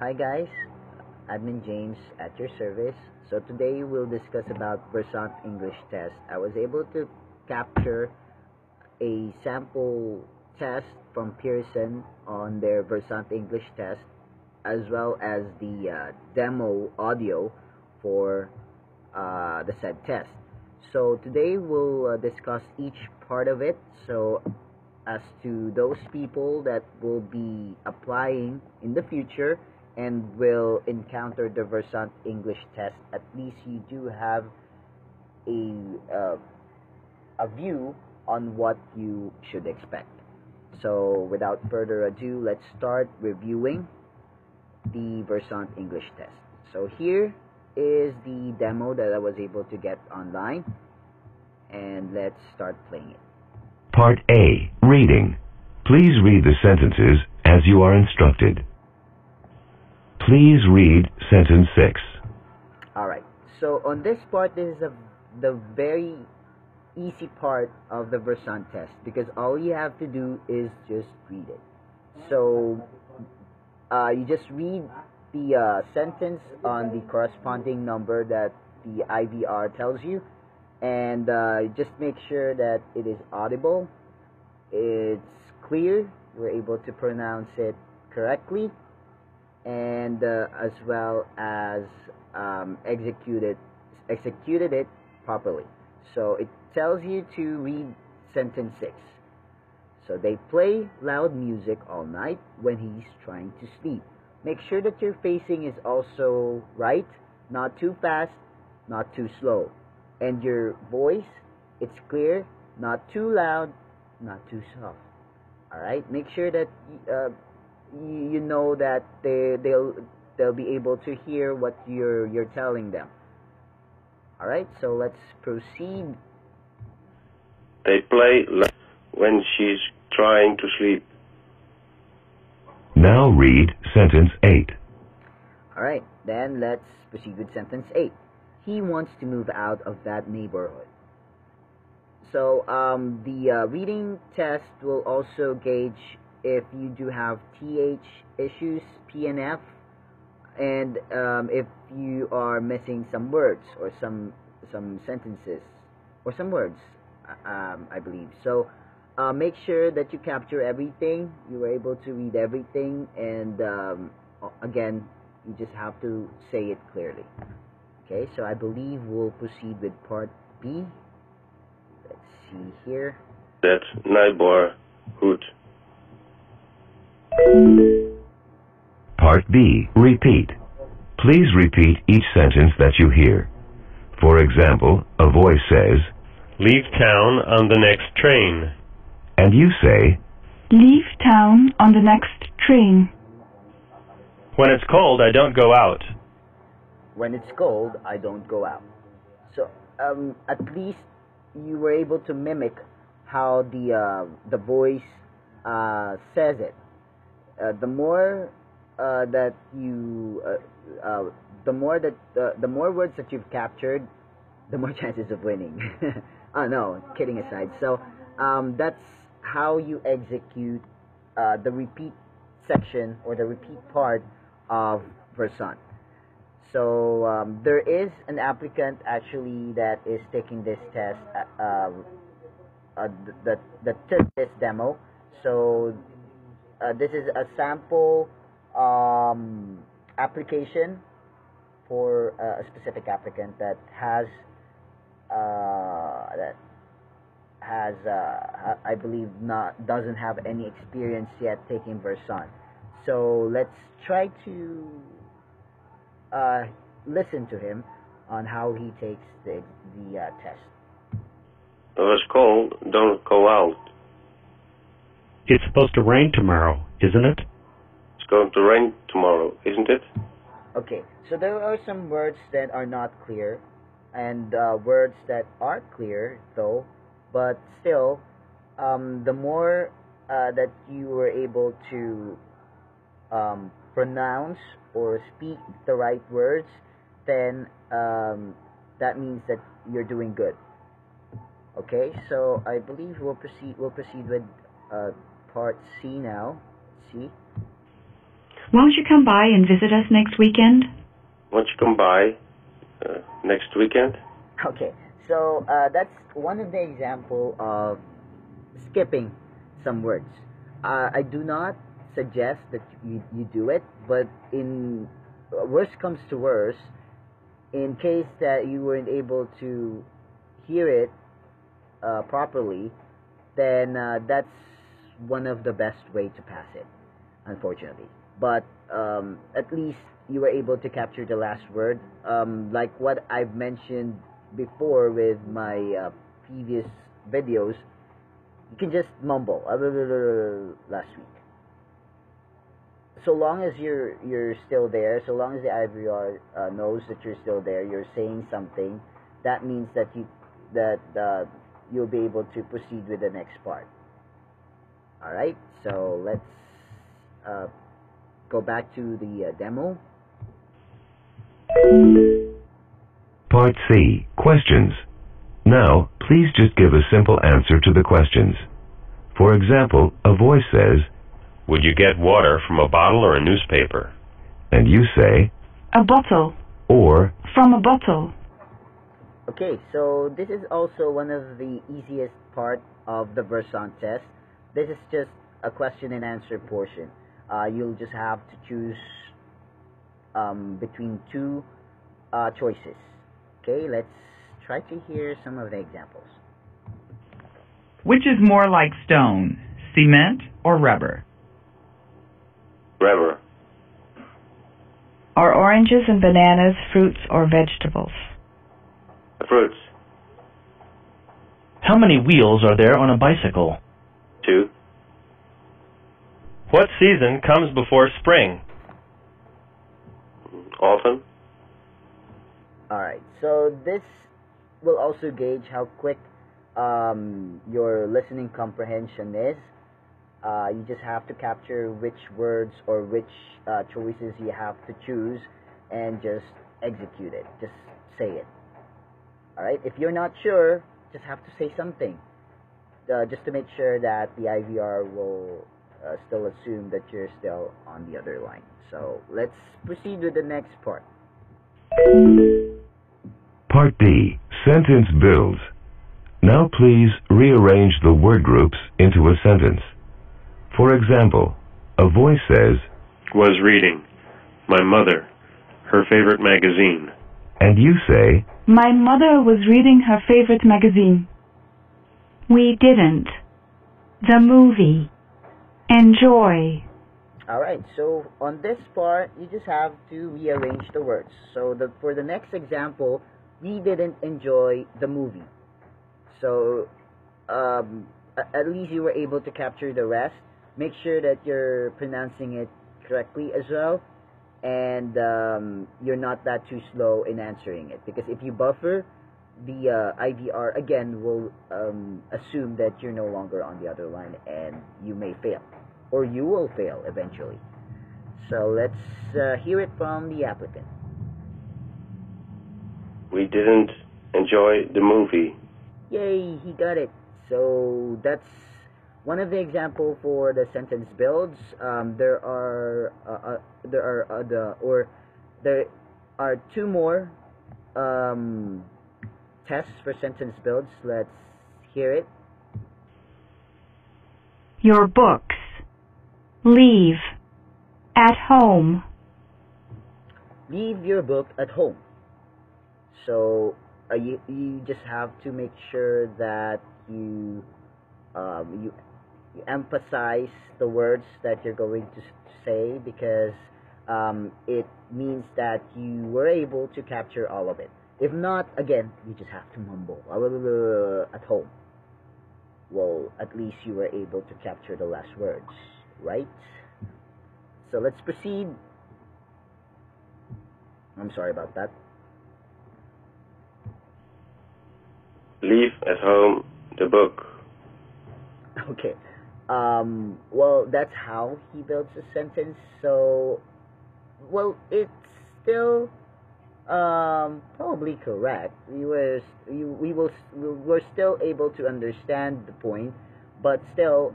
Hi guys, Admin James at your service. So today we'll discuss about Versant English test. I was able to capture a sample test from Pearson on their Versant English test, as well as the demo audio for the said test. So today we'll discuss each part of it. So as to those people that will be applying in the future and will encounter the Versant English test, at least you do have a a view on what you should expect. So without further ado, let's start reviewing the Versant English test. So here is the demo that I was able to get online, and let's start playing it. Part A. Reading. Please read the sentences as you are instructed. Please read sentence 6. Alright, so on this part, this is the very easy part of the Versant test, because all you have to do is just read it. So you just read the sentence on the corresponding number that the IVR tells you, and just make sure that it is audible, it's clear, you're able to pronounce it correctly, and as well as executed it properly. So it tells you to read sentence 6. So they play loud music all night when he's trying to sleep. Make sure that your pacing is also right, not too fast, not too slow. And your voice, it's clear, not too loud, not too soft. Alright, make sure that you know that they'll be able to hear what you're telling them. Alright, so let's proceed. They play when she's trying to sleep. Now read sentence 8. Alright, then let's proceed with sentence 8. He wants to move out of that neighborhood. So the reading test will also gauge if you do have TH issues, PNF, and if you are missing some words or some sentences or some words, I believe. So make sure that you capture everything, you were able to read everything, and again, you just have to say it clearly. Okay, so I believe we'll proceed with part B. Let's see here. That neighborhood. Part B. Repeat. Please repeat each sentence that you hear. For example, a voice says, "Leave town on the next train." and you say, "Leave town on the next train." "When it's cold, I don't go out." When it's cold, I don't go out. So at least you were able to mimic how the voice says it. The more that you the more words that you've captured, the more chances of winning. Oh no, kidding aside. So that's how you execute the repeat section or the repeat part of Versant. So there is an applicant actually that is taking this test that took this demo. So this is a sample application for a specific applicant that has I believe doesn't have any experience yet taking Versant. So let's try to listen to him on how he takes the test. It was cold, don't go out. It's supposed to rain tomorrow, isn't it? It's going to rain tomorrow, isn't it? Okay, so there are some words that are not clear, and words that are clear though, but still, the more that you were able to pronounce or speak the right words, then that means that you're doing good. Okay, so I believe we'll proceed with part C now. C. Won't you come by and visit us next weekend? Won't you come by next weekend? Okay, so that's one of the example of skipping some words. I do not suggest that you do it, but in worst comes to worst, in case that you weren't able to hear it properly, then that's one of the best way to pass it, unfortunately. But at least you were able to capture the last word. Like what I've mentioned before with my previous videos, you can just mumble last week. So long as you're still there, so long as the IVR knows that you're still there, you're saying something, that means that you'll be able to proceed with the next part. All right. So let's go back to the demo. Part C. Questions. Now, please just give a simple answer to the questions. For example, a voice says, Would you get water from a bottle or a newspaper? and you say, A bottle. or, From a bottle. Okay, so this is also one of the easiest part of the Versant test. This is just a question and answer portion. You'll just have to choose between two choices. Okay, let's try to hear some of the examples. Which is more like stone, cement or rubber? Rubber. Are oranges and bananas fruits or vegetables? Fruits. How many wheels are there on a bicycle? 2. What season comes before spring? Autumn. Alright, so this will also gauge how quick your listening comprehension is. You just have to capture which words or which choices you have to choose and just execute it. Just say it. Alright, if you're not sure, just have to say something. Just to make sure that the IVR will still assume that you're still on the other line. So let's proceed with the next part. Part D. Sentence builds. Now please rearrange the word groups into a sentence. For example, a voice says, Was reading. My mother. Her favorite magazine. and you say, My mother was reading her favorite magazine. We didn't. The movie. Enjoy. Alright, so on this part, you just have to rearrange the words. So for the next example, we didn't enjoy the movie. So at least you were able to capture the rest. Make sure that you're pronouncing it correctly as well. And you're not that too slow in answering it. Because if you buffer, the IVR again will assume that you're no longer on the other line and you may fail. Or you will fail eventually. So let's hear it from the applicant. We didn't enjoy the movie. Yay, he got it. So that's one of the example for the sentence builds. There are two more tests for sentence builds. Let's hear it. Your books. Leave. At home. Leave your book at home. So you just have to make sure that you emphasize the words that you're going to say, because it means that you were able to capture all of it. If not, again, you just have to mumble at home. Well, at least you were able to capture the last words, right? So let's proceed. I'm sorry about that. Leave at home the book. Okay. Well, that's how he builds a sentence. So, well, it's still probably correct. We're still able to understand the point, but still,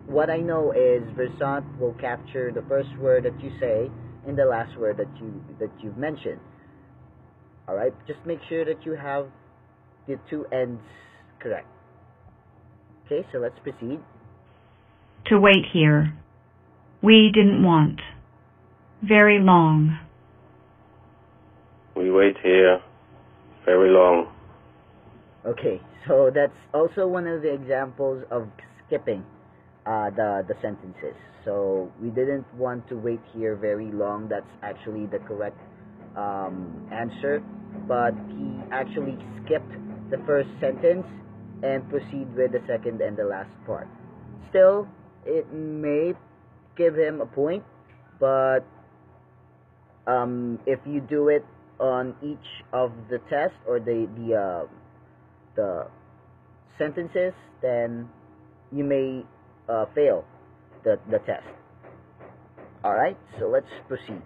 what I know is Versant will capture the first word that you say and the last word that you've mentioned. All right, just make sure that you have the two ends correct. Okay, so let's proceed. To wait here. We didn't want. Very long. We wait here very long. Okay, so that's also one of the examples of skipping the sentences. So we didn't want to wait here very long. That's actually the correct answer, but he actually skipped the first sentence and proceed with the second and the last part. Still, it may give him a point, but if you do it on each of the test or the sentences, then you may fail the test. Alright, so let's proceed.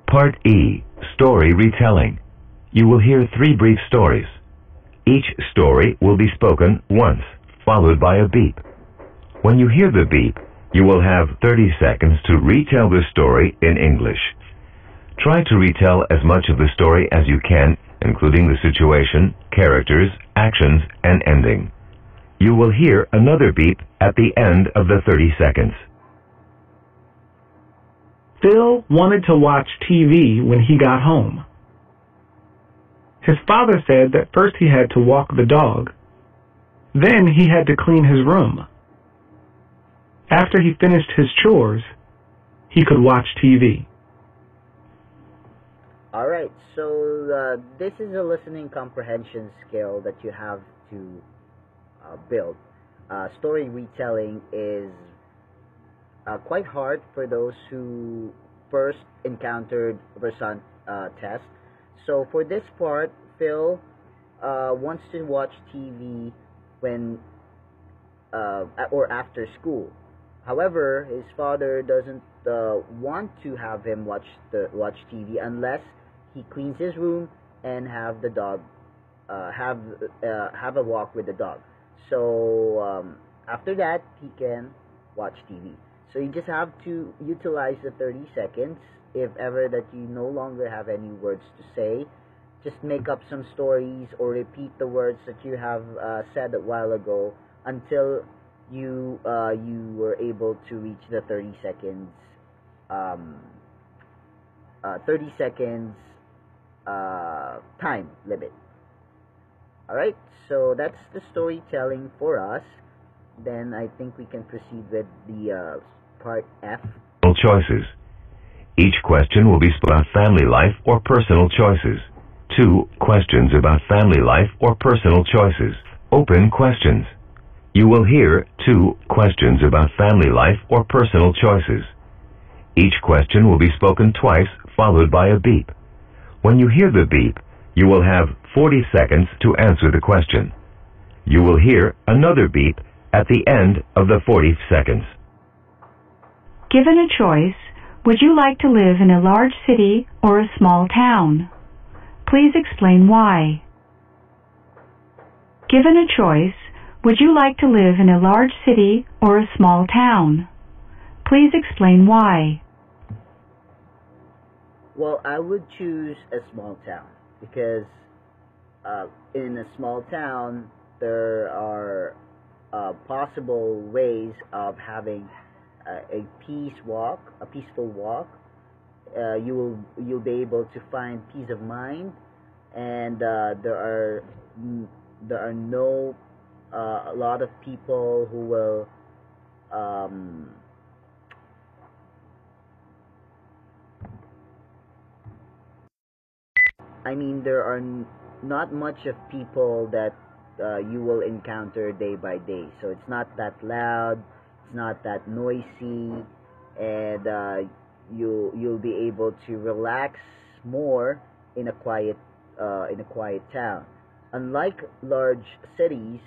Part E, Story Retelling. You will hear 3 brief stories. Each story will be spoken once, followed by a beep. When you hear the beep, you will have 30 seconds to retell the story in English. Try to retell as much of the story as you can, including the situation, characters, actions, and ending. You will hear another beep at the end of the 30 seconds. Phil wanted to watch TV when he got home. His father said that first he had to walk the dog. Then he had to clean his room. After he finished his chores, he could watch TV. Alright, so this is a listening comprehension skill that you have to build. Story retelling is quite hard for those who first encountered Versant test. So for this part, Phil wants to watch TV when or after school. However, his father doesn't want to have him watch TV unless he cleans his room and have the dog have a walk with the dog. So after that, he can watch TV. So you just have to utilize the 30 seconds. If ever that you no longer have any words to say, just make up some stories or repeat the words that you have said a while ago until you were able to reach the 30 seconds 30 seconds time limit. Alright, so that's the storytelling for us. Then I think we can proceed with the part F. Choices. Each question will be about family life or personal choices. 2 questions about family life or personal choices. Open questions. You will hear 2 questions about family life or personal choices. Each question will be spoken twice, followed by a beep. When you hear the beep, you will have 40 seconds to answer the question. You will hear another beep at the end of the 40 seconds. Given a choice, would you like to live in a large city or a small town? Please explain why. Given a choice, would you like to live in a large city or a small town? Please explain why. Well, I would choose a small town because in a small town there are possible ways of having a peaceful walk. You'll be able to find peace of mind, and there are no a lot of people who will there are not much of people that you will encounter day by day. So it's not that loud, it's not that noisy, and you'll be able to relax more in a quiet town. Unlike large cities,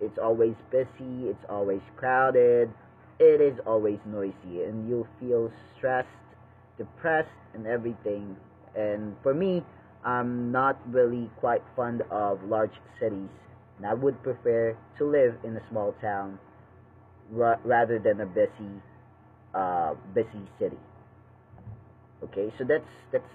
it's always busy, it's always crowded, it is always noisy, and you'll feel stressed, depressed, and everything. And for me, I'm not really quite fond of large cities And I would prefer to live in a small town rather than a busy city. Okay, so that's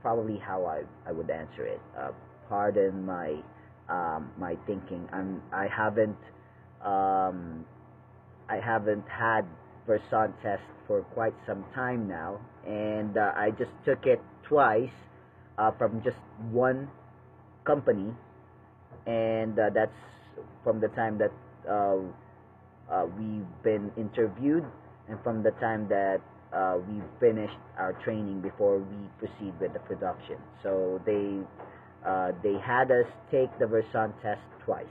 probably how I would answer it. Pardon my thinking. I haven't had Versant test for quite some time now, and I just took it twice from just one company, and that's from the time that we've been interviewed, and from the time that we finished our training before we proceed with the production. So they had us take the Versant test twice.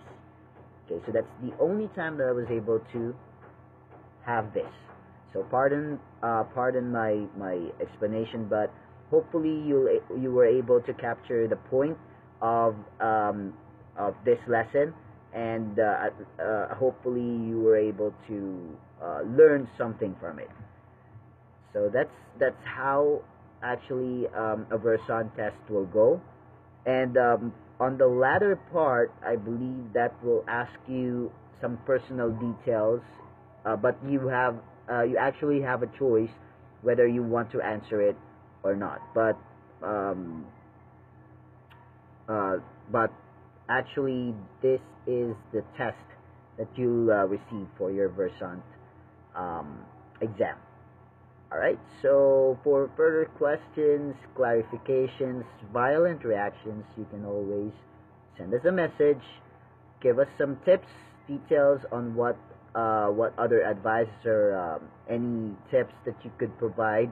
Okay, so that's the only time that I was able to have this. So pardon my explanation, but hopefully you were able to capture the point of this lesson, and hopefully you were able to learn something from it. So that's how actually a Versant test will go. And on the latter part, I believe that will ask you some personal details, but you actually have a choice whether you want to answer it or not. But actually, this is the test that you'll receive for your Versant exam. Alright, so for further questions, clarifications, violent reactions, you can always send us a message, give us some tips, details on what other advice or any tips that you could provide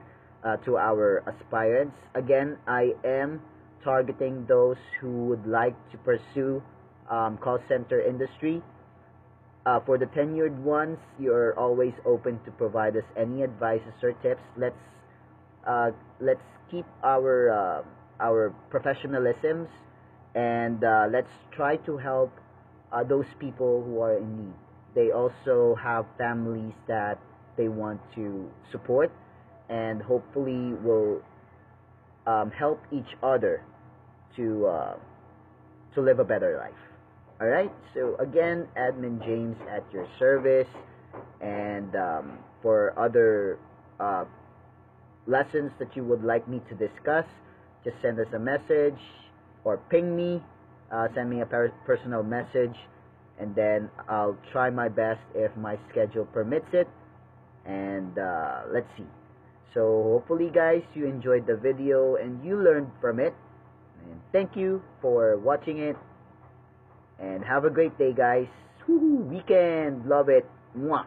to our aspirants. Again, I am targeting those who would like to pursue call center industry. For the tenured ones, you're always open to provide us any advices or tips. Let's keep our professionalisms, and let's try to help those people who are in need. They also have families that they want to support, and hopefully will help each other to live a better life. Alright, so again, Admin James at your service, and for other lessons that you would like me to discuss, just send us a message or ping me, send me a personal message, and then I'll try my best if my schedule permits it, and let's see. So hopefully guys, you enjoyed the video and you learned from it, and thank you for watching it. And have a great day, guys. Woohoo, weekend. Love it. Mwah.